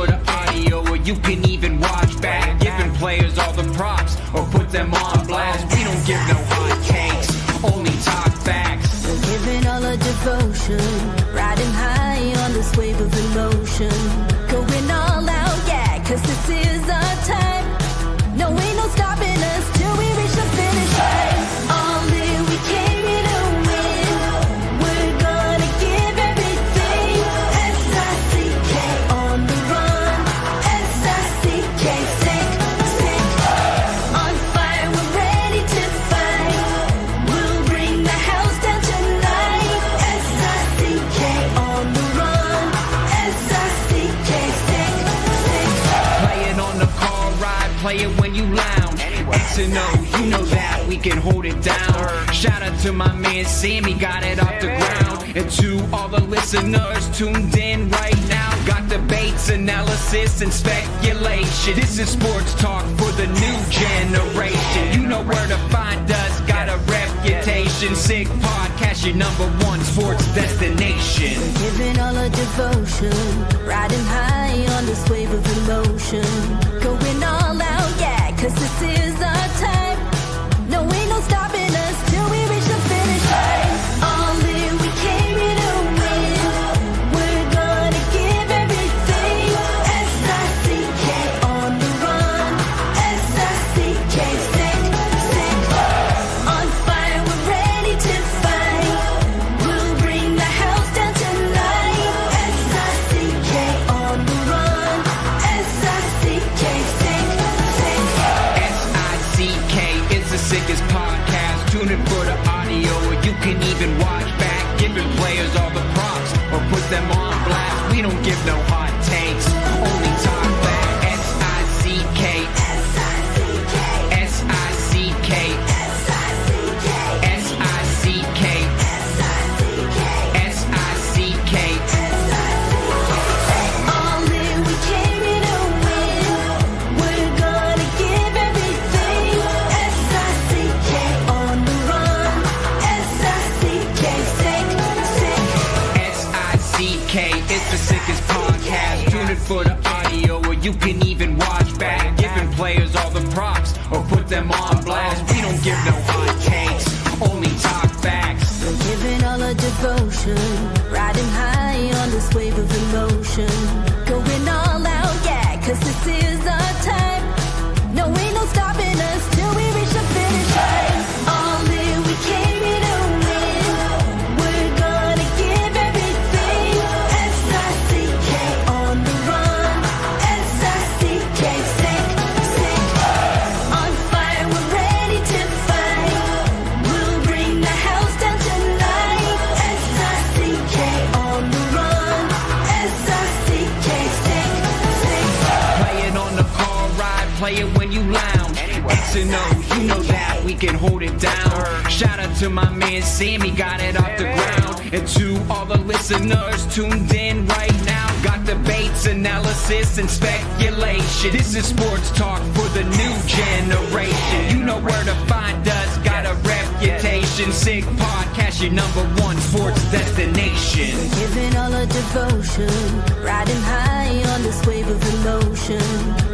for the audio, or you can even watch back. Giving players all the props, or put them on blast. We don't give no hot takes, only talk facts. We're giving all our devotion, riding high on this wave of emotion. Going all out, yeah, cause this is our time. No, ain't no stopping us till we reach the finish line. All in, we came here to win. We're gonna give everything. S-I-C-K on the run. S-I-C-K, sick, sick. On fire, we're ready to fight. We'll bring the house down tonight. S-I-C-K on the run. S-I-C-K, sick, sick. Play it on the car ride, play it when you lounge. X and O, you know that we can hold it down. Shout out to my man Sammy, got it off the ground. And to all the listeners tuned in right now, got debates, analysis, and speculation. This is sports talk for the new generation. You know where to find us, got a reputation. Sick podcast, your #1 sports destination. Giving all our devotion, riding high on this wave of emotion. Going all out, yeah, cause this is our time. No, ain't no stopping us till we reach the finish line. All in, we came here to win. We're gonna give everything. S-I-C-K on the run. S-I-C-K, sick, sick. On fire, we're ready to fight. We'll bring the house down tonight. S-I-C-K on the run. S-I-C-K, sick, sick. S-I-C-K is the sickest podcast. Tune in for the audio, or you can even watch back. Giving players all the props, or put them on blast. We don't give no hot takes, only talk back. S-I-C-K, S-I-C-K, S-I-C-K, S-I-C-K, S-I-C-K, S-I-C-K, S-I-C-K. all in, we came here to win. We're gonna give everything. S-I-C-K on the run. S-I-C-K, sick, sick. S-I-C-K is the sickest podcast. Tune in for the audio, or you can even watch back. Giving players all the props, or put them on blast. We don't give no hot takes, only talk facts. We're giving all our devotion, riding high on this wave of emotion. Going all out, yeah, cause this is our time. No, ain't no stopping us till we reach the finish line. All in, we came here to win. We're gonna give everything. S-I-C-K on the run. S-I-C-K, sick, sick. On fire, we're ready to fight. We'll bring the house down tonight. S-I-C-K on the run. S-I-C-K, sick, sick. Play it on the car ride, play it when you lounge. X and O, you know that we can hold it down. Shout out to my man Sammy, got it off the ground. And to all the listeners tuned in right now, got debates, analysis, and speculation. This is sports talk for the new generation. You know where to find us, got a reputation. Sick podcast, your #1 sports destination. Giving all our devotion, riding high on this wave of emotion.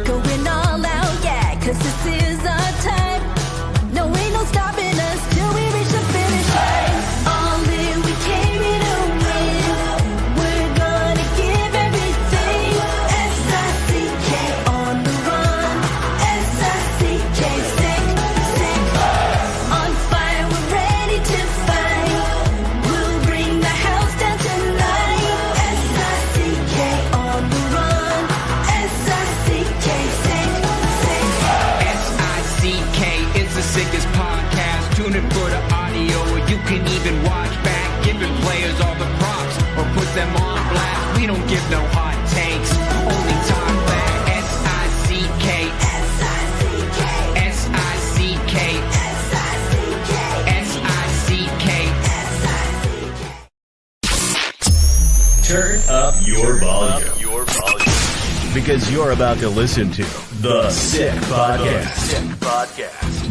Going all out, yeah, cause this is our time. No, ain't no stopping us till we reach the finish line. All in, we came here to win. We're gonna give everything. S-I-C-K on the run. S-I-C-K, sick, sick. On fire, we're ready to fight. We'll bring the house down tonight. S-I-C-K on the run. S-I-C-K, sick, sick. S-I-C-K is the sickest podcast. Tune in for the audio, or you can even watch back. Giving players all the props, or put them on blast. We don't give no hot takes, only talk back. S-I-C-K, S-I-C-K, S-I-C-K, S-I-C-K, S-I-C-K. S-I-C-K. Turn up your volume. Because you're about to listen to The Sick Podcast.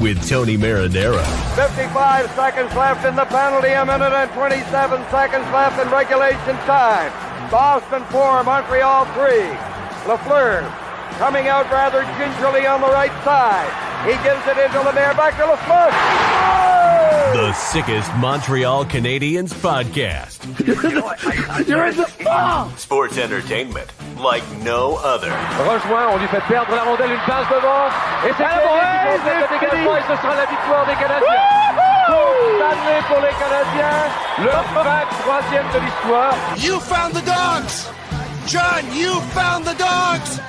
With Tony Marinaro. 55 seconds left in the penalty, a minute and 27 seconds left in regulation time. Boston 4, Montreal 3. Lafleur coming out rather gingerly on the right side. He gives it into Lemaire, back to Lafleur. Oh! The sickest Montreal Canadiens podcast. You're in the ball! Sports entertainment like no other. Rejoint, on lui fait perdre la rondelle, une passe devant. Et c'est le dégagement et ce sera la victoire des Canadiens. Stanley pour les Canadiens. Le 23e de l'histoire. You found the dogs! John, you found the dogs!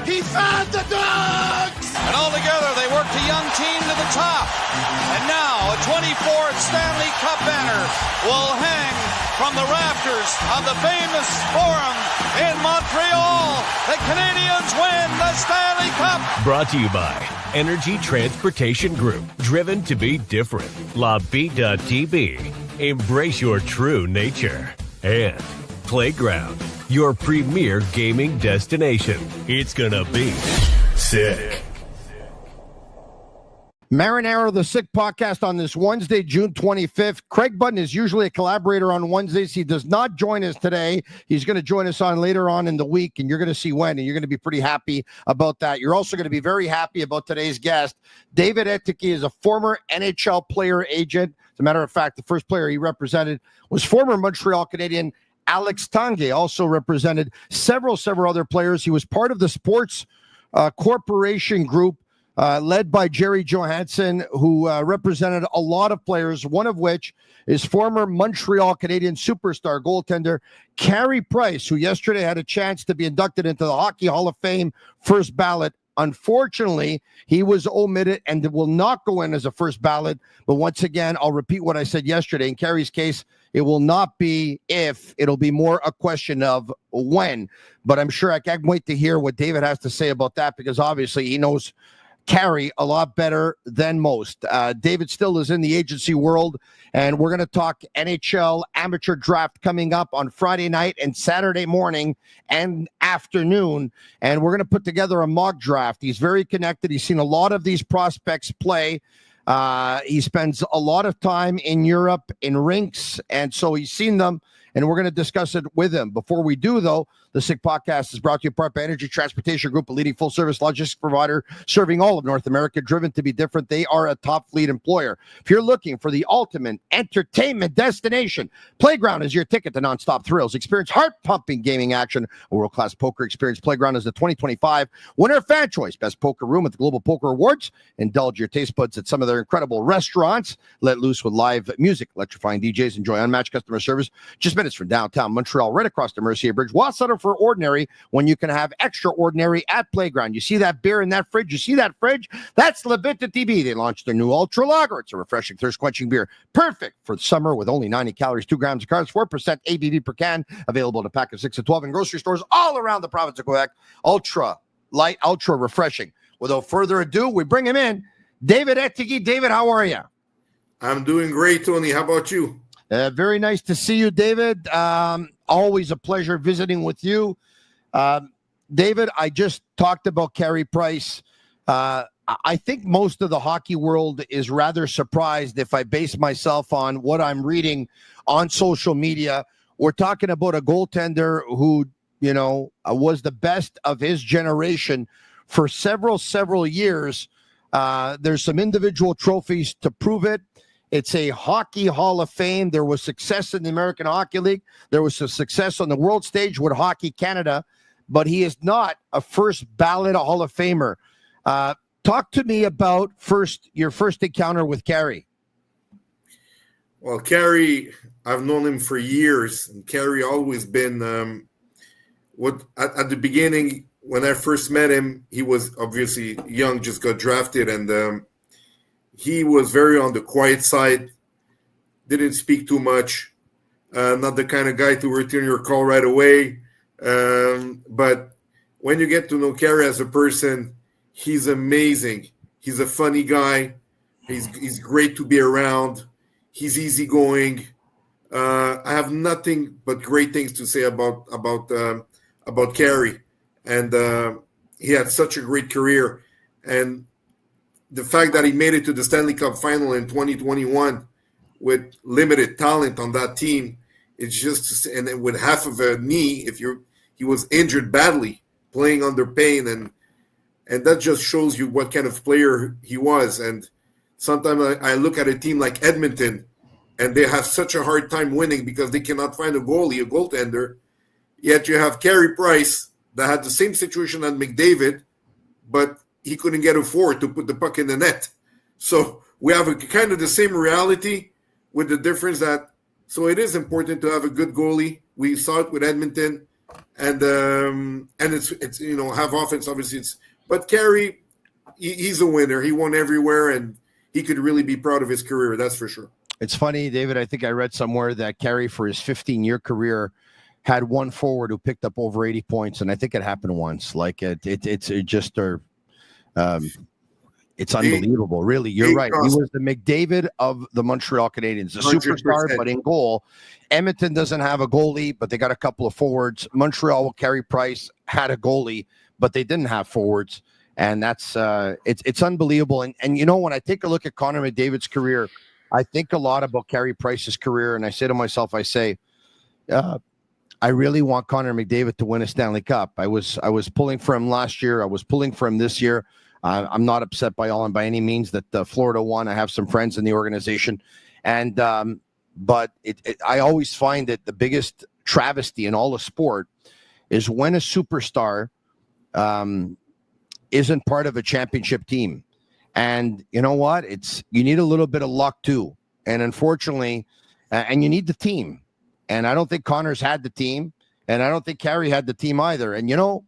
He found the dogs! And all together, they worked a young team to the top. And now, a 24th Stanley Cup banner will hang from the rafters of the famous Forum in Montreal. The Canadiens win the Stanley Cup! Brought to you by Energy Transportation Group. Driven to be different. La Vida Tibi. Embrace your true nature. And Playground, your premier gaming destination. It's gonna be sick. Marinaro, the Sick Podcast on this Wednesday, June 25th. Craig Button is usually a collaborator on Wednesdays. He does not join us today. He's going to join us on later on in the week, and you're going to see when, and you're going to be pretty happy about that. You're also going to be very happy about today's guest. David Ettedgui is a former NHL player agent. As a matter of fact, the first player he represented was former Montreal Canadian Alex Tanguay, also represented several other players. He was part of the sports corporation group led by Jerry Johansson, who represented a lot of players, one of which is former Montreal Canadiens superstar goaltender Carey Price, who yesterday had a chance to be inducted into the Hockey Hall of Fame first ballot. Unfortunately, he was omitted and will not go in as a first ballot. But once again, I'll repeat what I said yesterday. In Carey's case, it will not be if, it'll be more a question of when. But I'm sure I can't wait to hear what David has to say about that, because obviously he knows Carey a lot better than most. David still is in the agency world, and we're going to talk NHL amateur draft coming up on Friday night and Saturday morning and afternoon, and we're going to put together a mock draft. He's very connected. He's seen a lot of these prospects play. He spends a lot of time in Europe in rinks, and so he's seen them, and we're going to discuss it with him. Before we do, though, the Sick Podcast is brought to you in part by Energy Transportation Group, a leading full-service logistics provider serving all of North America. Driven to be different, they are a top fleet employer. If you're looking for the ultimate entertainment destination, Playground is your ticket to nonstop thrills. Experience heart-pumping gaming action, a world-class poker experience. Playground is the 2025 winner of Fan Choice Best Poker Room at the Global Poker Awards. Indulge your taste buds at some of their incredible restaurants. Let loose with live music, electrifying DJs. Enjoy unmatched customer service. Just minutes from downtown Montreal, right across the Mercier Bridge. What's settle for ordinary when you can have extraordinary at Playground? You see that beer in that fridge? You see that fridge? That's Bittt Tibi. They launched their new Ultra Lager. It's a refreshing, thirst-quenching beer. Perfect for the summer with only 90 calories, 2 grams of carbs, 4% ABV per can. Available in a pack of 6 to 12 in grocery stores all around the province of Quebec. Ultra light, ultra refreshing. Without further ado, we bring him in. David Ettedgui. David, how are you? I'm doing great, Tony. How about you? Very nice to see you, David. Always a pleasure visiting with you. David, I just talked about Carey Price. I think most of the hockey world is rather surprised if I base myself on what I'm reading on social media. We're talking about a goaltender who, was the best of his generation for several years. There's some individual trophies to prove it. It's a Hockey Hall of Fame. There was success in the American Hockey League. There was some success on the world stage with Hockey Canada, but he is not a first ballot Hall of Famer. Talk to me about your first encounter with Carey. Well, Carey, I've known him for years, and Carey always been at the beginning when I first met him. He was obviously young, just got drafted, and he was very on the quiet side, didn't speak too much, not the kind of guy to return your call right away. But when you get to know Carey as a person, he's amazing. He's a funny guy. He's great to be around. He's easygoing. I have nothing but great things to say about Carey. And he had such a great career. And the fact that he made it to the Stanley Cup final in 2021 with limited talent on that team, it's just, and with half of a knee, he was injured badly playing under pain, and that just shows you what kind of player he was. And sometimes I look at a team like Edmonton, and they have such a hard time winning because they cannot find a goaltender. Yet you have Carey Price that had the same situation as McDavid, but he couldn't get a forward to put the puck in the net. So we have a kind of the same reality, with the difference that, so it is important to have a good goalie. We saw it with Edmonton, and it's have offense, obviously. But Carey, he's a winner. He won everywhere, and he could really be proud of his career. That's for sure. It's funny, David. I think I read somewhere that Carey, for his 15-year career, had one forward who picked up over 80 points, and I think it happened once. Like it's unbelievable. Really, you're right. He was the McDavid of the Montreal Canadiens, the 100%. Superstar, but in goal. Edmonton doesn't have a goalie, but they got a couple of forwards. Montreal with Carey Price had a goalie, but they didn't have forwards, and that's it's unbelievable. And you know, when I take a look at Connor McDavid's career, I think a lot about Carey Price's career, and I say to myself, I really want Connor McDavid to win a Stanley Cup. I was pulling for him last year. I was pulling for him this year. I'm not upset by any means that Florida won. I have some friends in the organization, and but I always find that the biggest travesty in all of sport is when a superstar isn't part of a championship team. And you know what? You need a little bit of luck too, and unfortunately, and you need the team. And I don't think Connor's had the team, and I don't think Carey had the team either. And, you know,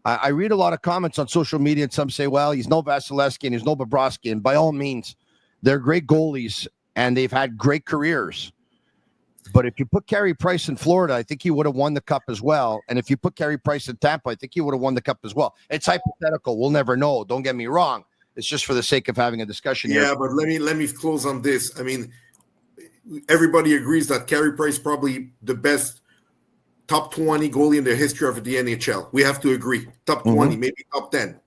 I read a lot of comments on social media, and some say, well, he's no Vasilevsky and he's no Bobrovsky. And by all means, they're great goalies, and they've had great careers. But if you put Carey Price in Florida, I think he would have won the cup as well. And if you put Carey Price in Tampa, I think he would have won the cup as well. It's hypothetical. We'll never know. Don't get me wrong. It's just for the sake of having a discussion here. Yeah, but let me close on this. I mean, everybody agrees that Carey Price probably the best top 20 goalie in the history of the NHL. We have to agree. Top 20, maybe top 10.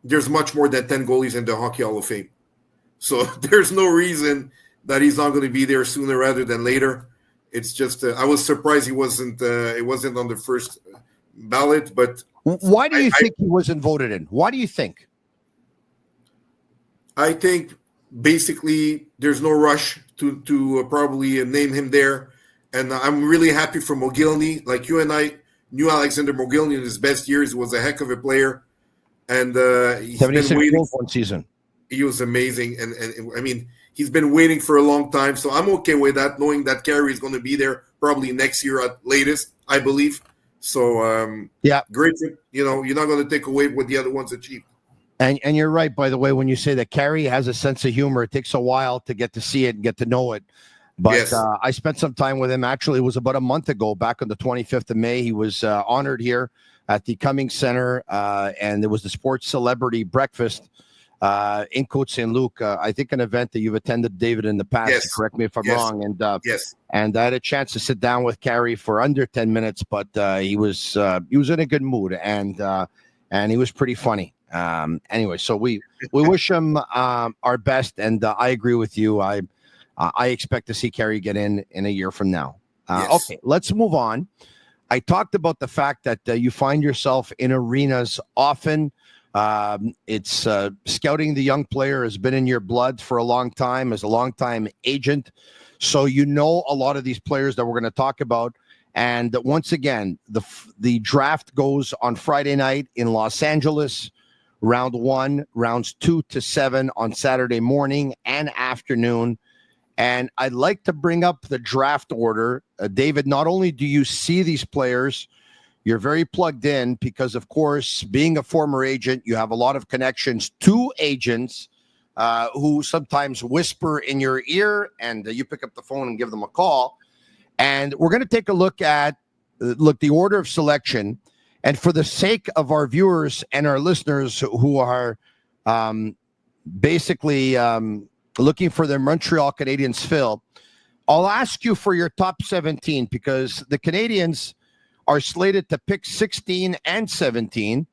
There's much more than 10 goalies in the Hockey Hall of Fame. So there's no reason that he's not going to be there sooner rather than later. It's just I was surprised it wasn't on the first ballot. But why do you think he wasn't voted in? Why do you think? I think basically there's no rush to probably name him there. And I'm really happy for Mogilny. Like you and I knew Alexander Mogilny in his best years. He was a heck of a player. And he's 76 been waiting. goals one season. He was amazing. And I mean, he's been waiting for a long time. So I'm okay with that, knowing that Carey is going to be there probably next year at latest, I believe. So, yeah, great. You're not going to take away what the other ones achieved. And you're right, by the way, when you say that Carey has a sense of humor. It takes a while to get to see it and get to know it. But yes. I spent some time with him. Actually, it was about a month ago, back on the 25th of May. He was honored here at the Cummings Center, and there was the Sports Celebrity Breakfast in Côte Saint-Luc. I think an event that you've attended, David, in the past. Yes. Correct me if I'm wrong. And yes. And I had a chance to sit down with Carey for under 10 minutes, but he was in a good mood, and he was pretty funny. Anyway, so we wish him our best, and I agree with you. I expect to see Carey get in a year from now. Yes. Okay, let's move on. I talked about the fact that you find yourself in arenas often. It's scouting the young player has been in your blood for a long time, as a long-time agent. So you know a lot of these players that we're going to talk about. And once again, the draft goes on Friday night in Los Angeles. Round 1, rounds 2 to 7 on Saturday morning and afternoon. And I'd like to bring up the draft order. David, not only do you see these players, you're very plugged in because, of course, being a former agent, you have a lot of connections to agents who sometimes whisper in your ear, and you pick up the phone and give them a call. And we're going to take a look at the order of selection. And for the sake of our viewers and our listeners who are basically looking for their Montreal Canadiens fill, I'll ask you for your top 17 because the Canadiens are slated to pick 16 and 17.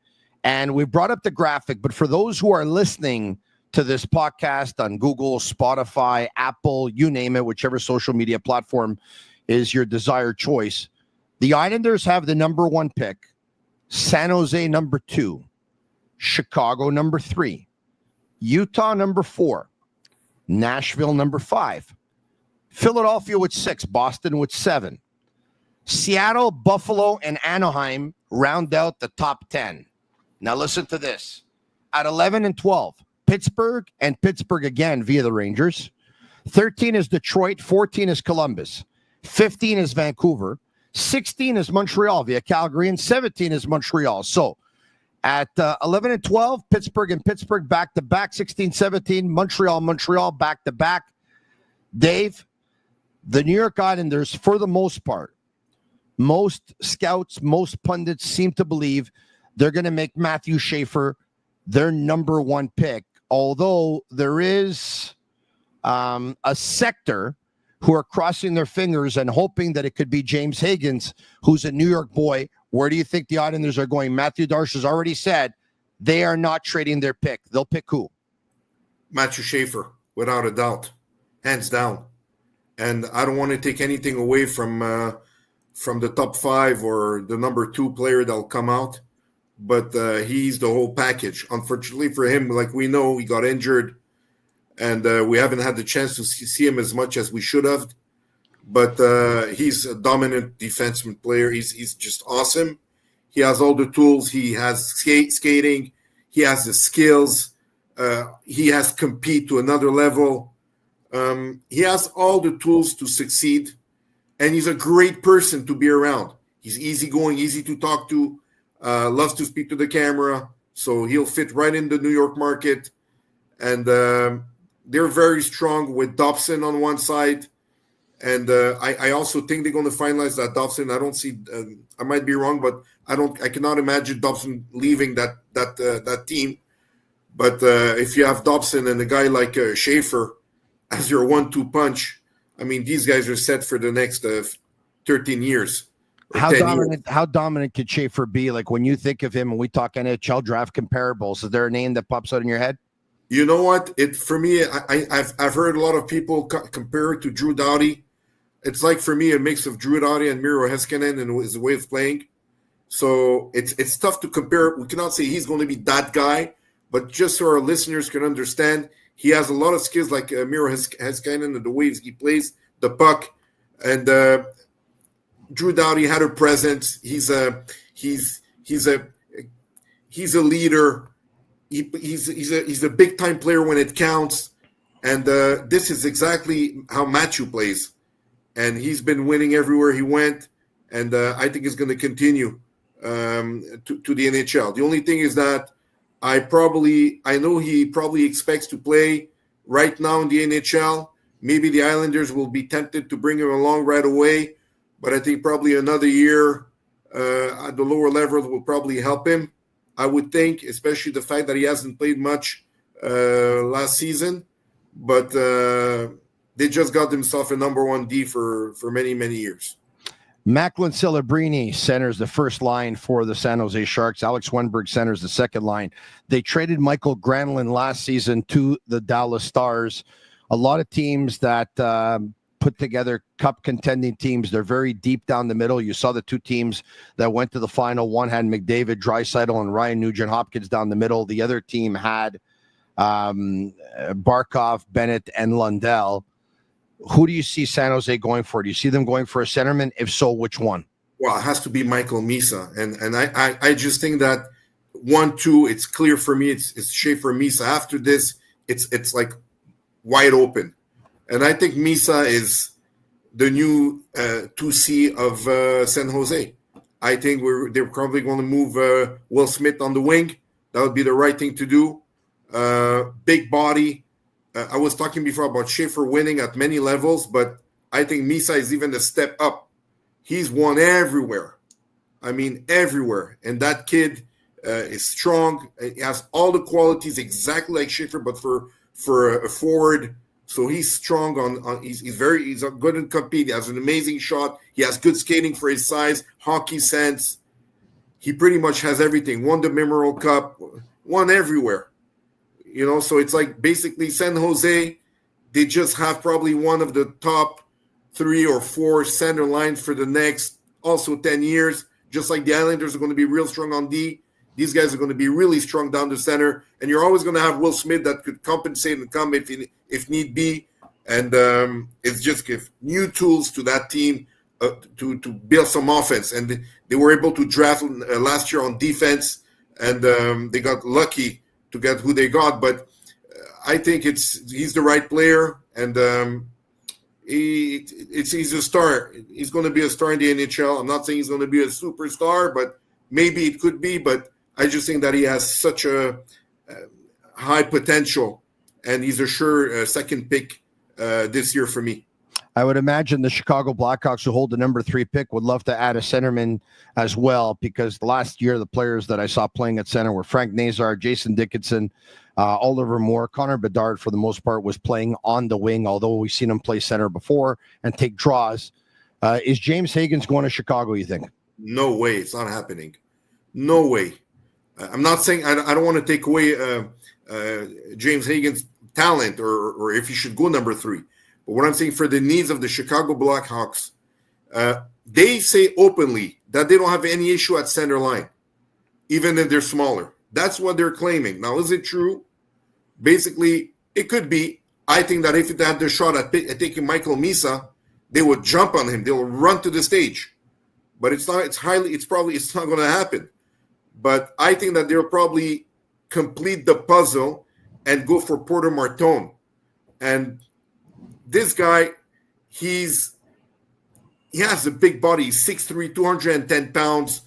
And we brought up the graphic, but for those who are listening to this podcast on Google, Spotify, Apple, you name it, whichever social media platform is your desired choice, the Islanders have the number 1 pick. San Jose number 2, Chicago number 3, Utah number 4, Nashville number 5, Philadelphia with 6, Boston with 7. Seattle, Buffalo, and Anaheim round out the top 10. Now listen to this. At 11 and 12, Pittsburgh and Pittsburgh again via the Rangers. 13 is Detroit, 14 is Columbus, 15 is Vancouver, 16 is Montreal via Calgary, and 17 is Montreal. So at 11 and 12, Pittsburgh and Pittsburgh back-to-back, 16, 17, Montreal back-to-back. Dave, the New York Islanders, for the most part, most scouts, most pundits seem to believe they're going to make Matthew Schaefer their number 1 pick, although there is a sector who are crossing their fingers and hoping that it could be James Higgins, who's a New York boy. Where do you think the Islanders are going? Matthew Darche has already said they are not trading their pick. They'll pick who? Matthew Schaefer, without a doubt, hands down. And I don't want to take anything away from the top 5 or the number 2 player that'll come out, but he's the whole package. Unfortunately for him, like we know, he got injured, and we haven't had the chance to see him as much as we should have. But he's a dominant defenseman player. He's just awesome. He has all the tools. He has skating. He has the skills. He has compete to another level. He has all the tools to succeed, and he's a great person to be around. He's easygoing, easy to talk to, loves to speak to the camera, so he'll fit right in the New York market. And they're very strong with Dobson on one side. And I also think they're going to finalize that Dobson. I don't see. I might be wrong, but I cannot imagine Dobson leaving that team. But if you have Dobson and a guy like Schaefer as your 1-2 punch, I mean, these guys are set for the next 13 years. How dominant could Schaefer be? Like when you think of him, and we talk NHL draft comparables, is there a name that pops out in your head? You know what? For me, I've heard a lot of people compare it to Drew Doughty. It's like, for me, a mix of Drew Doughty and Miro Heiskanen and his way of playing. So it's tough to compare. We cannot say he's going to be that guy, but just so our listeners can understand, he has a lot of skills like Miro Heiskanen and the way he plays the puck. And Drew Doughty had a presence. He's a leader. He's a big time player when it counts. And this is exactly how Matthew plays. And he's been winning everywhere he went, and I think it's going to continue to the NHL. The only thing is that I know he probably expects to play right now in the NHL. Maybe the Islanders will be tempted to bring him along right away, but I think probably another year at the lower level will probably help him. I would think, especially the fact that he hasn't played much last season, but they just got themselves a number 1 D for many, many years. Macklin Celebrini centers the first line for the San Jose Sharks. Alex Wenberg centers the second line. They traded Michael Granlund last season to the Dallas Stars. A lot of teams that put together cup contending teams, they're very deep down the middle. You saw the 2 teams that went to the final. One had McDavid, Draisaitl, and Ryan Nugent-Hopkins down the middle. The other team had Barkov, Bennett, and Lundell. Who do you see San Jose going for? Do you see them going for a centerman? If so, which one? Well, it has to be Michael Misa. And I just think that 1-2, it's clear for me. It's Schaefer Misa. After this, it's like wide open. And I think Misa is the new 2C of San Jose. I think they're probably going to move Will Smith on the wing. That would be the right thing to do. Big body. I was talking before about Schaefer winning at many levels, but I think Misa is even a step up. He's won everywhere. I mean, everywhere. And that kid is strong. He has all the qualities exactly like Schaefer, but for a forward. So he's strong he's good in compete. He has an amazing shot. He has good skating for his size, hockey sense. He pretty much has everything. Won the Memorial Cup, won everywhere. You know, so it's like basically San Jose, they just have probably one of the top 3 or 4 center lines for the next also 10 years. just like the Islanders are going to be real strong on D. These guys are going to be really strong down the center, and you're always going to have Will Smith that could compensate and come if need be. And it's just give new tools to that team to build some offense. And they were able to draft last year on defense, and they got lucky to get who they got. But I think he's the right player, and he's a star. He's going to be a star in the NHL. I'm not saying he's going to be a superstar, but maybe it could be. But I just think that he has such a high potential, and he's a sure second pick this year for me. I would imagine the Chicago Blackhawks, who hold the number 3 pick, would love to add a centerman as well, because last year the players that I saw playing at center were Frank Nazar, Jason Dickinson, Oliver Moore. Connor Bedard, for the most part, was playing on the wing, although we've seen him play center before and take draws. Is James Higgins going to Chicago, you think? No way. It's not happening. No way. I'm not saying I don't want to take away James Higgins' talent or if he should go number 3. But what I'm saying, for the needs of the Chicago Blackhawks, they say openly that they don't have any issue at center line, even if they're smaller. That's what they're claiming. Now, is it true? Basically, it could be. I think that if they had the shot at taking Michael Misa, they would jump on him. They'll run to the stage. But it's not. It's not going to happen. But I think that they'll probably complete the puzzle and go for Porter Martone. And this guy, he has a big body. He's 6'3", 210 pounds.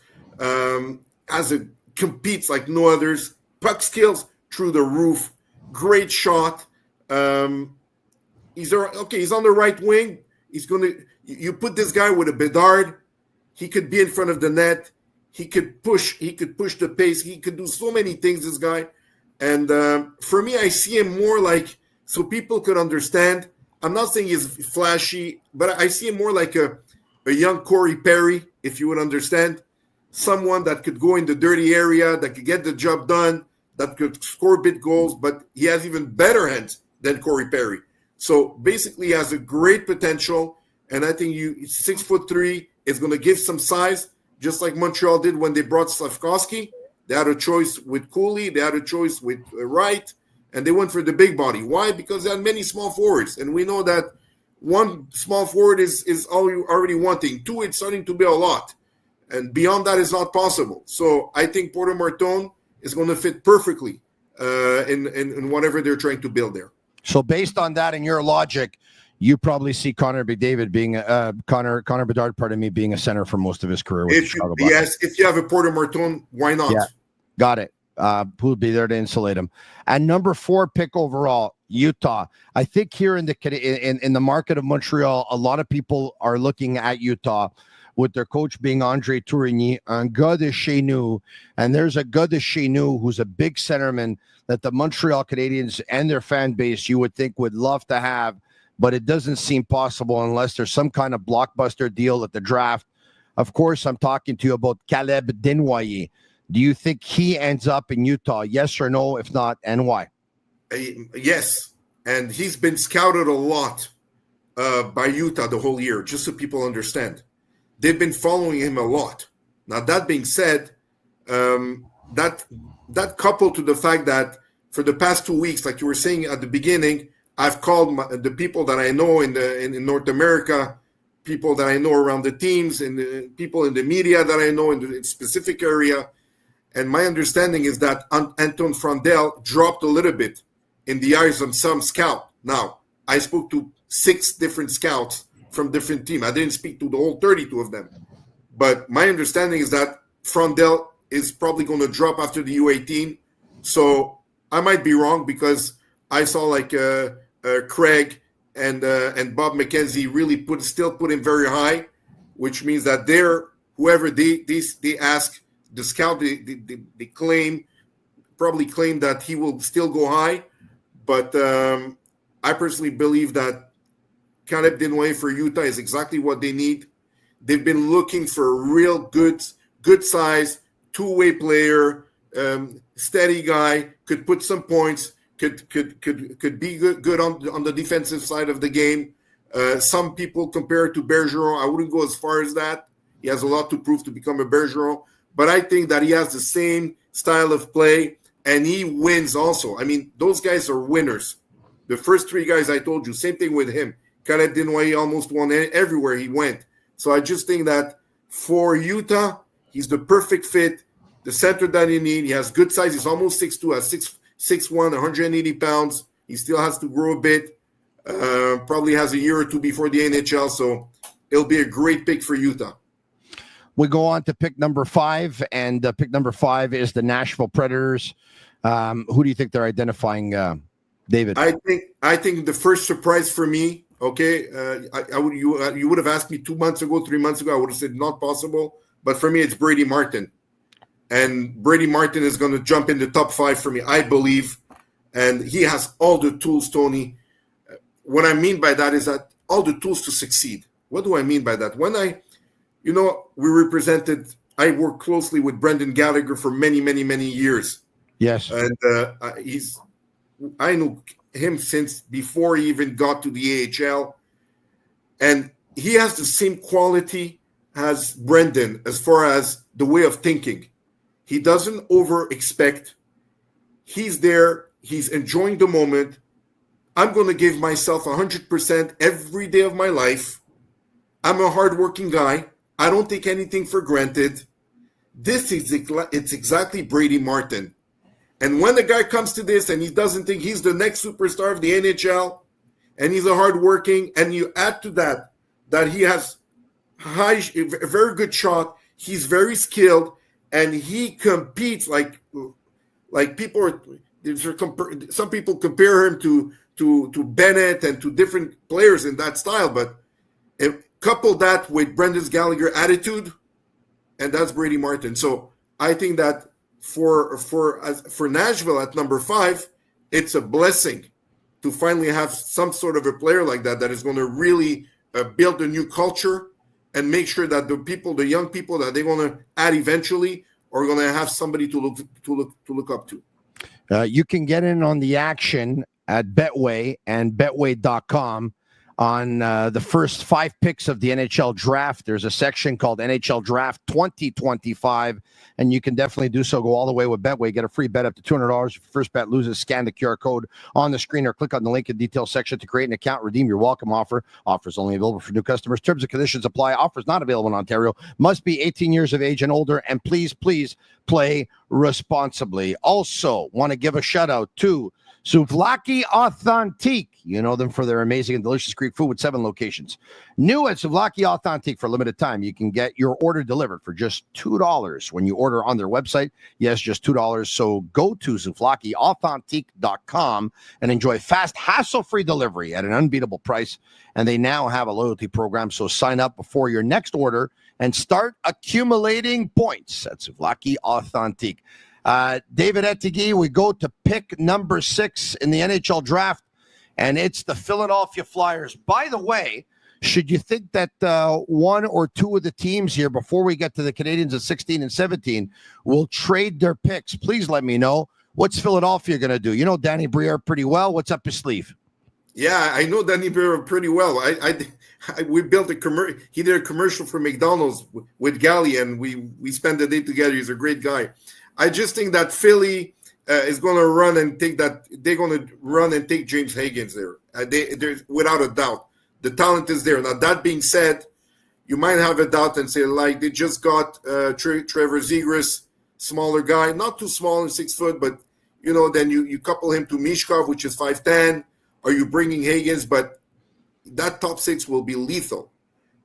Competes like no others. Puck skills through the roof. Great shot. He's on the right wing. You put this guy with a Bedard, he could be in front of the net. He could push the pace. He could do so many things, this guy. And for me, I see him more like, so people could understand. I'm not saying he's flashy, but I see him more like a young Corey Perry, if you would understand. Someone that could go in the dirty area, that could get the job done, that could score big goals, but he has even better hands than Corey Perry. So basically, he has a great potential, and I think 6'3" is going to give some size, just like Montreal did when they brought Slavkovsky. They had a choice with Cooley, they had a choice with Wright, and they went for the big body. Why? Because they had many small forwards, and we know that one small forward is all you're already wanting. 2, it's starting to be a lot, and beyond that is not possible. So I think Porter Martone is going to fit perfectly in whatever they're trying to build there. So based on that and your logic, you probably see Connor Bedard being a center for most of his career. With If you have a Porter Martone, why not? Yeah, got it. Who'll be there to insulate him? And number 4 pick overall, Utah. I think here in the market of Montreal, a lot of people are looking at Utah, with their coach being Andre Tourigny, un gars de chez nous. And there's a gars de chez nous who's a big centerman that the Montreal Canadiens and their fan base, you would think, would love to have, but it doesn't seem possible unless there's some kind of blockbuster deal at the draft. Of course, I'm talking to you about Caleb Desnoyers. Do you think he ends up in Utah? Yes or no? If not, and why? Yes. And he's been scouted a lot by Utah the whole year, just so people understand. They've been following him a lot. Now, that being said, that coupled to the fact that for the past 2 weeks, like you were saying at the beginning, I've called the people that I know in North America, people that I know around the teams, and people in the media that I know in the specific area. And my understanding is that Anton Frandel dropped a little bit in the eyes of some scout. Now, I spoke to 6 different scouts from different teams. I didn't speak to the whole 32 of them. But my understanding is that Frandel is probably going to drop after the U18. So I might be wrong, because I saw like Craig and Bob McKenzie really still put him very high, which means that whoever they ask, the scout, they probably claim that he will still go high. But I personally believe that Caleb Desnoyers for Utah is exactly what they need. They've been looking for a real good size, two-way player, steady guy, could put some points, could be good on the defensive side of the game. Some people compare it to Bergeron. I wouldn't go as far as that. He has a lot to prove to become a Bergeron. But I think that he has the same style of play, and he wins also. I mean, those guys are winners. The first three guys I told you, same thing with him. Khaled Dinwiddie almost won everywhere he went. So I just think that for Utah, he's the perfect fit, the center that you need. He has good size. He's almost 6'2", has 6'1", 180 pounds. He still has to grow a bit. Probably has a year or two before the NHL, so it'll be a great pick for Utah. We go on to pick number 5, and pick number 5 is the Nashville Predators. Who do you think they're identifying, David? I think the first surprise for me. Okay, you would have asked me 2 months ago, 3 months ago. I would have said not possible. But for me, it's Brady Martin, and Brady Martin is going to jump in the top 5 for me, I believe. And he has all the tools, Tony. What I mean by that is that all the tools to succeed. What do I mean by that? When I worked closely with Brendan Gallagher for many, many, many years. Yes. And I knew him since before he even got to the AHL. And he has the same quality as Brendan as far as the way of thinking. He doesn't over-expect. He's there. He's enjoying the moment. I'm going to give myself 100% every day of my life. I'm a hardworking guy. I don't take anything for granted. It's exactly Brady Martin. And when the guy comes to this and he doesn't think he's the next superstar of the NHL, and he's a hardworking, and you add to that he has a very good shot, he's very skilled, and he competes like people are. Some people compare him to Bennett and to different players in that style, but couple that with Brendan Gallagher attitude, and that's Brady Martin. So I think that for Nashville at number 5, it's a blessing to finally have some sort of a player like that is going to really build a new culture and make sure that the young people that they're going to add eventually are going to have somebody to look up to. You can get in on the action at Betway and Betway.com on the first 5 picks of the NHL draft. There's a section called NHL Draft 2025, and you can definitely do so. Go all the way with Betway. Get a free bet up to $200. If your first bet loses, scan the QR code on the screen or click on the link in the details section to create an account. Redeem your welcome offer. Offers only available for new customers. Terms and conditions apply. Offers not available in Ontario. Must be 18 years of age and older. And please play responsibly. Also, want to give a shout out to Souvlaki Authentique. You know them for their amazing and delicious Greek food with 7 locations. New at Souvlaki Authentique for a limited time. You can get your order delivered for just $2 when you order on their website. Yes, just $2. So go to SouvlakiAuthentique.com and enjoy fast, hassle-free delivery at an unbeatable price. And they now have a loyalty program, so sign up before your next order and start accumulating points at Souvlaki Authentique. David Ettedgui, we go to pick number 6 in the NHL draft, and it's the Philadelphia Flyers. By the way, should you think that one or two of the teams here, before we get to the Canadiens at 16 and 17, will trade their picks, please let me know. What's Philadelphia going to do? You know Danny Briere pretty well. What's up his sleeve? Yeah, I know Danny Briere pretty well. We built he did a commercial for McDonald's with Gally, and we spent the day together. He's a great guy. I just think that Philly is going to run and take that. They're going to run and take James Higgins there. There's without a doubt. The talent is there. Now, that being said, you might have a doubt and say, like, they just got Trevor Zegras, smaller guy, not too small and 6 foot, but, then you couple him to Mishkov, which is 5'10". Are you bringing Higgins? But that top 6 will be lethal.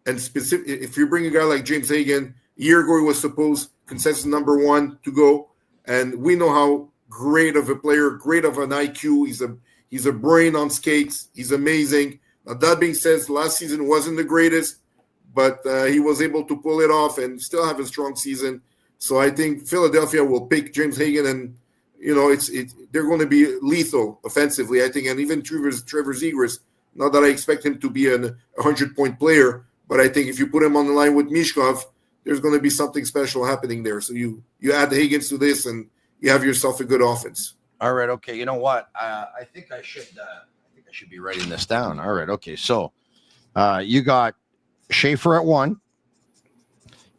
And if you bring a guy like James Higgins, a year ago he was supposed consensus number 1 to go, and we know how great of a player, great of an IQ. He's a brain on skates. He's amazing. Now, that being said, last season wasn't the greatest, but he was able to pull it off and still have a strong season. So I think Philadelphia will pick James Higgins, and they're going to be lethal offensively, I think, and even Trevor Zegras. Not that I expect him to be a 100-point player, but I think if you put him on the line with Mishkov, there's going to be something special happening there. So you add Higgins to this, and you have yourself a good offense. All right. Okay. You know what? I think I should be writing this down. All right. Okay. So you got Schaefer at 1.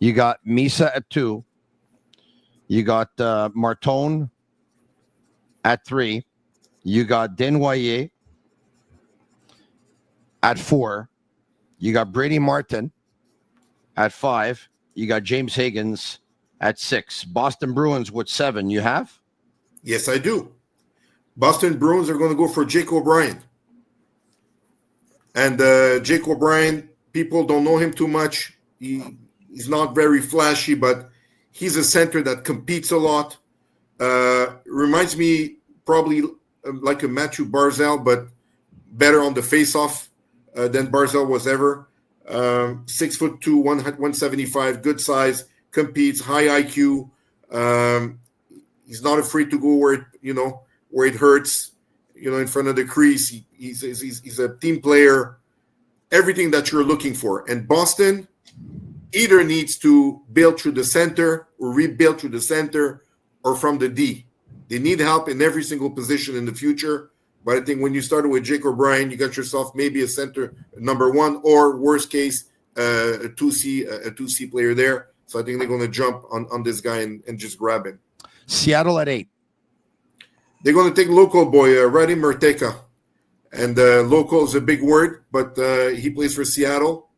You got Misa at 2. You got Martone at 3. You got Desnoyers at 4. You got Brady Martin at 5. You got James Higgins at 6. Boston Bruins with 7. You have? Yes, I do. Boston Bruins are going to go for Jake O'Brien. And Jake O'Brien, people don't know him too much. He's not very flashy, but he's a center that competes a lot. Reminds me probably like a Matthew Barzal, but better on the face-off than Barzal was ever. 6'2", 175, good size, competes, high IQ. He's not afraid to go where it hurts, in front of the crease. He's a team player, everything that you're looking for. And Boston either needs to build through the center or rebuild through the center or from the D. They need help in every single position in the future. But I think when you started with Jake O'Brien, you got yourself maybe a center number 1 or worst case, a 2C player there. So I think they're going to jump on this guy and just grab him. Seattle at 8. They're going to take local boy, Radim Murteka. And local is a big word, but he plays for Seattle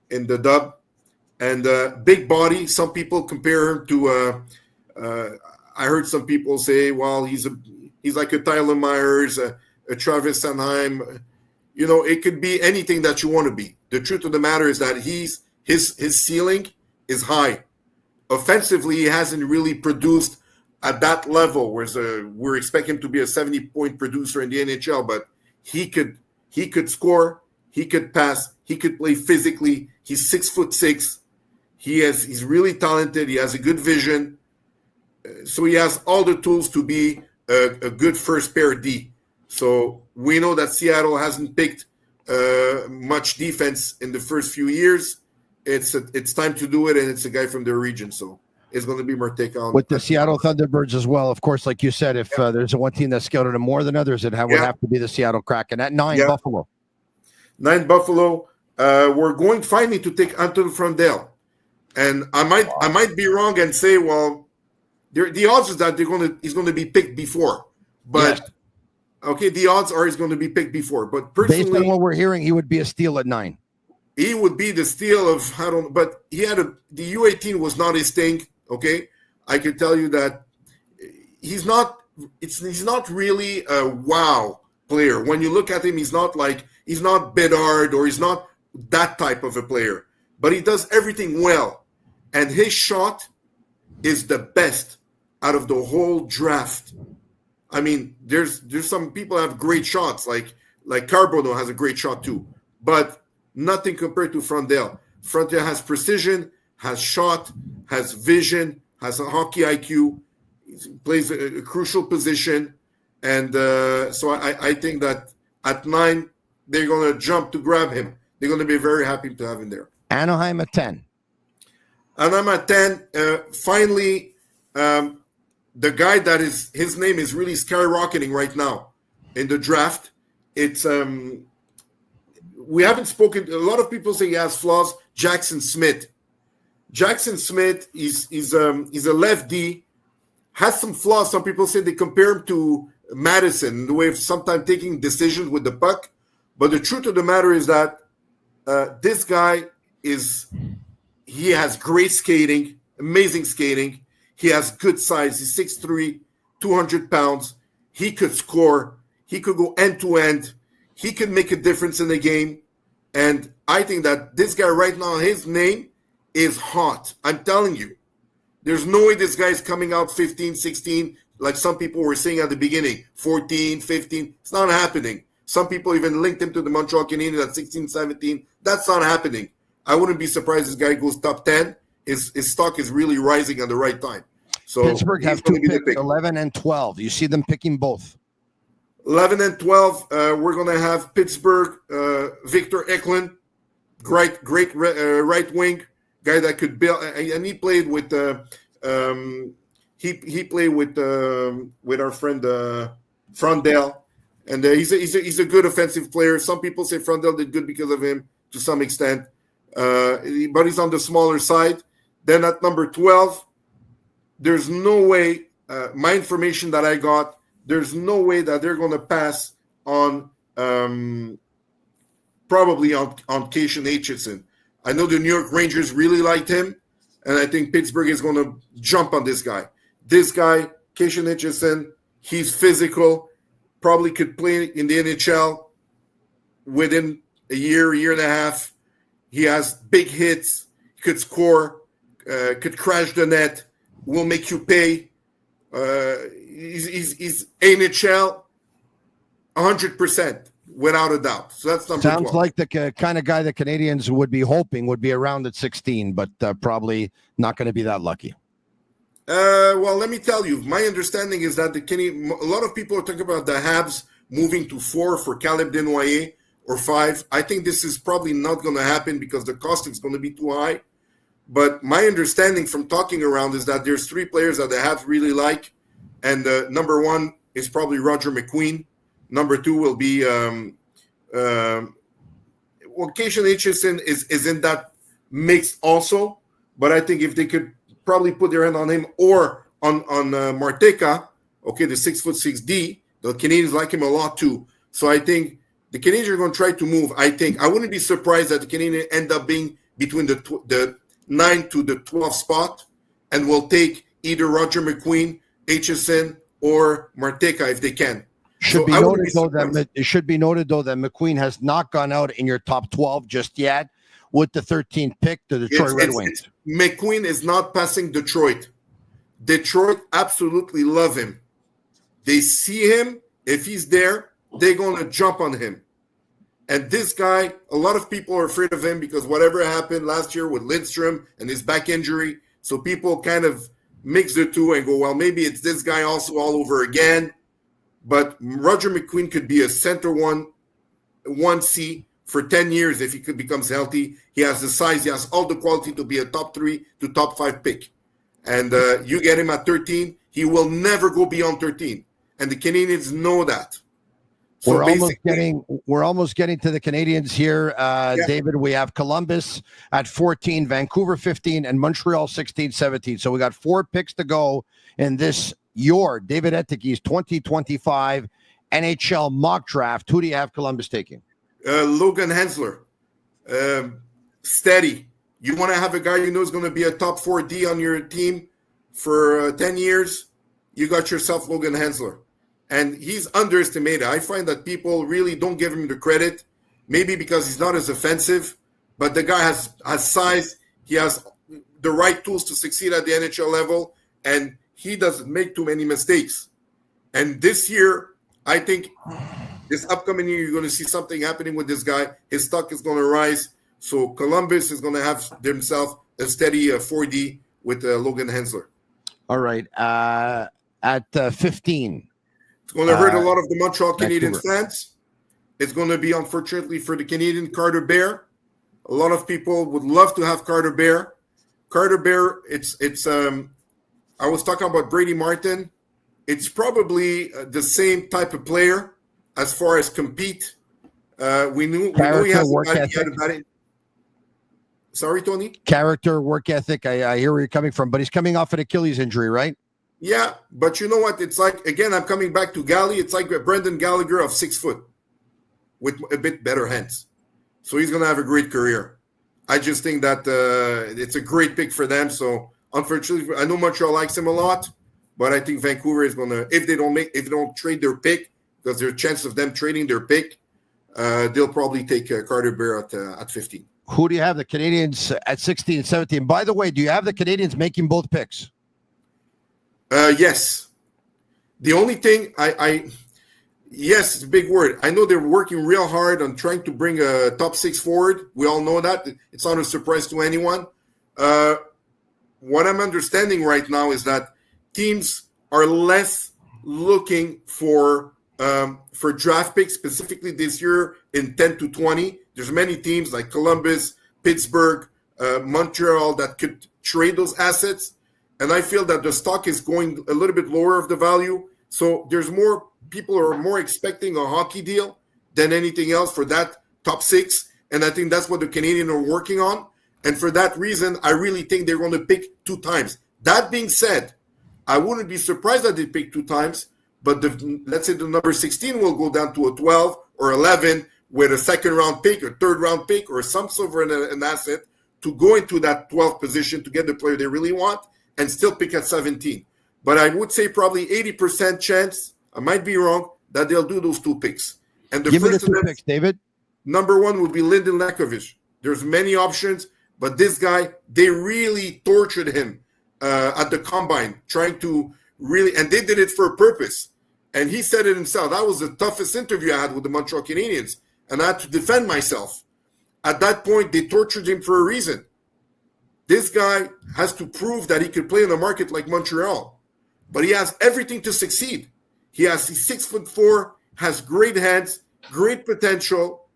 in the dub. And big body, some people compare him to I heard some people say, well, he's like a Tyler Myers, a Travis Sanheim. It could be anything that you want to be. The truth of the matter is that his ceiling is high. Offensively, he hasn't really produced at that level, whereas we're expecting him to be a 70-point producer in the NHL, but he could score, he could pass, he could play physically. He's 6'6". He's really talented. He has a good vision. So he has all the tools to be a good first pair D. So we know that Seattle hasn't picked much defense in the first few years. It's time to do it, and it's a guy from their region. So it's going to be Murteka. With the Seattle Thunderbirds as well, of course, like you said, if there's one team that scouted him more than others, it would have to be the Seattle Kraken. At 9, Buffalo. 9 Buffalo. We're going finally to take Anton Frondel. And I might be wrong and say, well, the odds is that he's going to be picked before. But okay, the odds are he's going to be picked before. But personally, based on what we're hearing, he would be a steal at 9. He would be the steal of but he had the U18 was not his thing. Okay, I can tell you that he's not really a wow player. When you look at him, he's not Bedard or he's not that type of a player. But he does everything well, and his shot is the best out of the whole draft. I mean, there's some people have great shots, like Carbono has a great shot too, but nothing compared to Frondel. Frondel has precision, has shot, has vision, has a hockey IQ, plays a crucial position, and so I think that at 9 they're going to jump to grab him. They're going to be very happy to have him there. Anaheim at 10. Anaheim at 10. Finally, the guy that his name is really skyrocketing right now in the draft. It's we haven't spoken. A lot of people say he has flaws. Jackson Smith. Jackson Smith is a lefty. Has some flaws. Some people say they compare him to Madison in the way of sometimes taking decisions with the puck. But the truth of the matter is that this guy he has great skating, amazing skating. He has good size. He's 6'3", 200 pounds. He could score. He could go end-to-end. He could make a difference in the game. And I think that this guy right now, his name is hot. I'm telling you. There's no way this guy is coming out 15, 16, like some people were saying at the beginning, 14, 15. It's not happening. Some people even linked him to the Montreal Canadiens at 16, 17. That's not happening. I wouldn't be surprised this guy goes top 10. His stock is really rising at the right time. So Pittsburgh have 2 picks, 11 and 12. You see them picking both. 11 and 12, we're going to have Pittsburgh, Victor Eklund, great right wing, guy that could build, and he played with he played with our friend Frondel, and he's a good offensive player. Some people say Frondel did good because of him to some extent, but he's on the smaller side. Then at number 12, there's no way, my information that I got, there's no way that they're going to pass on probably on Cation Aitchison. I know the New York Rangers really liked him, and I think Pittsburgh is going to jump on this guy. This guy, Cation Aitchison, he's physical, probably could play in the NHL within a year and a half. He has big hits, could score, could crash the net, will make you pay. He's NHL 100%. Without a doubt. So that's number 12. Sounds like the kind of guy the Canadians would be hoping would be around at 16, but probably not going to be that lucky. Well, let me tell you, my understanding is that a lot of people are talking about the Habs moving to 4 for Caleb Desnoyers or 5. I think this is probably not going to happen because the cost is going to be too high. But my understanding from talking around is that there's 3 players that the Habs really like, and number 1 is probably Roger McQueen. Number 2 will be Cation Aitchison is in that mix also, but I think if they could probably put their hand on him or on Marteca, okay, the 6'6" the Canadians like him a lot too. So I think the Canadians are going to try to move. I wouldn't be surprised that the Canadians end up being between the 9 to the 12 spot, and will take either Roger McQueen, Aitchison, or Marteca if they can. It should be noted though that McQueen has not gone out in your top 12 just yet with the 13th pick, the Detroit Red Wings. McQueen is not passing Detroit. Detroit absolutely love him. They see him. If he's there, they're going to jump on him. And this guy, a lot of people are afraid of him because whatever happened last year with Lidstrom and his back injury, so people kind of mix the two and go, well, maybe it's this guy also all over again. But Roger McQueen could be a center 1C for 10 years if he becomes healthy. He has the size. He has all the quality to be a top 3 to top 5 pick. And you get him at 13, he will never go beyond 13. And the Canadians know that. So we're almost getting to the Canadians here, David. We have Columbus at 14, Vancouver 15, and Montreal 16, 17. So we got 4 picks to go in this David Ettedgui's 2025 NHL mock draft. Who do you have Columbus taking? Logan Hensler. Steady. You want to have a guy you know is going to be a top 4D on your team for 10 years? You got yourself Logan Hensler. And he's underestimated. I find that people really don't give him the credit, maybe because he's not as offensive, but the guy has size. He has the right tools to succeed at the NHL level, and he doesn't make too many mistakes. And this year, I think this upcoming year, you're going to see something happening with this guy. His stock is going to rise. So Columbus is going to have themselves a steady 4D with Logan Hensler. All right. At 15. It's going to hurt a lot of the Montreal Canadiens fans. It's going to be, unfortunately, for the Canadian, Carter Bear. A lot of people would love to have Carter Bear. Carter Bear, I was talking about Brady Martin. It's probably the same type of player as far as compete. We know he has work ethic. Sorry, Tony? Character, work ethic. I hear where you're coming from, but he's coming off an Achilles injury, right? Yeah, but you know what? It's like, again, I'm coming back to Galley. It's like Brendan Gallagher of 6 foot with a bit better hands. So he's going to have a great career. I just think that it's a great pick for them. So unfortunately, I know Montreal likes him a lot, but I think Vancouver is going to, if they don't trade their pick, because there's a chance of them trading their pick, they'll probably take Carter Bear at 15. Who do you have? The Canadians at 16 and 17. By the way, do you have the Canadians making both picks? Yes. The only thing yes, it's a big word. I know they're working real hard on trying to bring a top 6 forward. We all know that. It's not a surprise to anyone. What I'm understanding right now is that teams are less looking for draft picks, specifically this year in 10 to 20. There's many teams like Columbus, Pittsburgh, Montreal that could trade those assets. And I feel that the stock is going a little bit lower of the value. So there's more people are more expecting a hockey deal than anything else for that top 6. And I think that's what the Canadians are working on. And for that reason, I really think they're going to pick 2 times. That being said, I wouldn't be surprised that they pick 2 times, but let's say the number 16 will go down to a 12 or 11 with a second-round pick or third-round pick or some sort of an asset to go into that 12th position to get the player they really want and still pick at 17. But I would say probably 80% chance, I might be wrong, that they'll do those 2 picks. And the Give me the first 2 picks, David. Number 1 would be Lyndon Lakovich. There's many options, but this guy, they really tortured him at the combine, trying to really, and they did it for a purpose. And he said it himself. That was the toughest interview I had with the Montreal Canadiens, and I had to defend myself. At that point, they tortured him for a reason. This guy has to prove that he could play in a market like Montreal, but he has everything to succeed. He's 6'4", has great hands, great potential.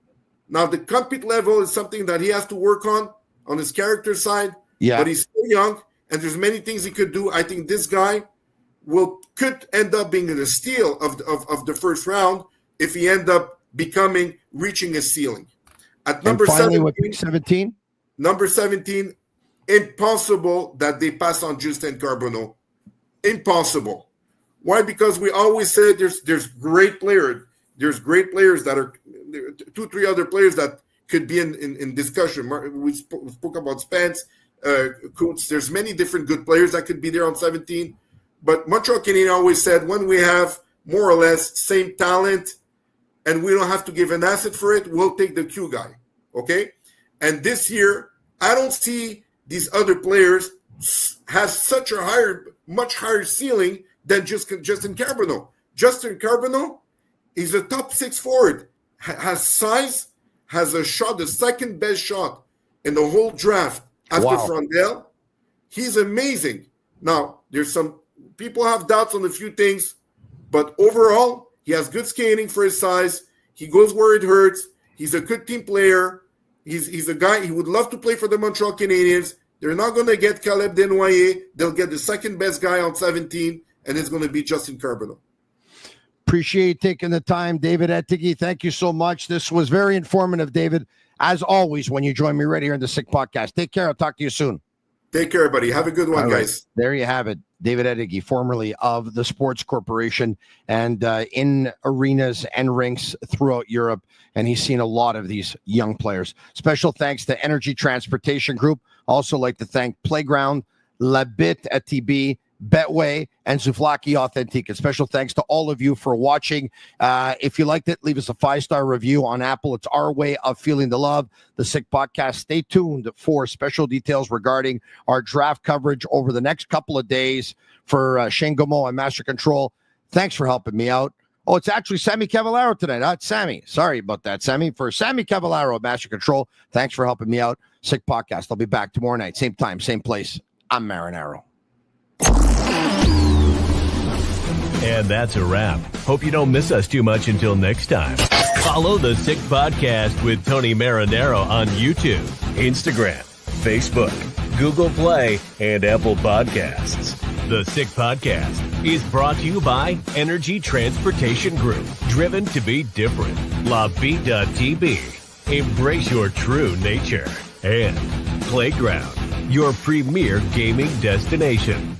Now, the compete level is something that he has to work on his character side, but he's still young, and there's many things he could do. I think this guy could end up being a steal of the first round if he end up reaching a ceiling. At number 17, number 17, impossible that they pass on Justin Carbonneau. Impossible. Why? Because we always said there's great players. There's great players that are 2-3 other players that could be in discussion. We spoke about Spence, Kuntz. There's many different good players that could be there on 17. But Montreal Canadiens always said when we have more or less same talent and we don't have to give an asset for it, we'll take the Q guy. Okay? And this year, I don't see these other players have such a much higher ceiling than Justin Carbonneau. Justin Carbonneau is a top 6 forward, has size, has a shot, the second best shot in the whole draft after Frondel. He's amazing. Now, there's some people have doubts on a few things, but overall, he has good skating for his size. He goes where it hurts. He's a good team player. He's a guy, he would love to play for the Montreal Canadiens. They're not going to get Caleb Desnoyers. They'll get the second best guy on 17, and it's going to be Justin Carbonneau. Appreciate you taking the time, David Ettedgui. Thank you so much. This was very informative, David, as always, when you join me right here in the Sick Podcast. Take care. I'll talk to you soon. Take care, buddy. Have a good one, guys. There you have it. David Ettedgui, formerly of the Sports Corporation and in arenas and rinks throughout Europe. And he's seen a lot of these young players. Special thanks to Energy Transportation Group. Also like to thank Playground, La Bittt at Tibi, Betway, and Souvlaki Authentique. And special thanks to all of you for watching. If you liked it, leave us a 5-star review on Apple. It's our way of feeling the love. The Sick Podcast. Stay tuned for special details regarding our draft coverage over the next couple of days for Shane Gaumont and Master Control. Thanks for helping me out. Oh, it's actually Sammy Cavallaro tonight. Not Sammy. Sorry about that, Sammy. For Sammy Cavallaro of Master Control, thanks for helping me out. Sick Podcast. I'll be back tomorrow night. Same time, same place. I'm Marinaro. And that's a wrap. Hope you don't miss us too much until next time. Follow the Sick Podcast with Tony Marinaro on YouTube, Instagram, Facebook, Google Play, and Apple Podcasts. The Sick Podcast is brought to you by Energy Transportation Group, driven to be different. LaBita.tb, embrace your true nature. And Playground, your premier gaming destination.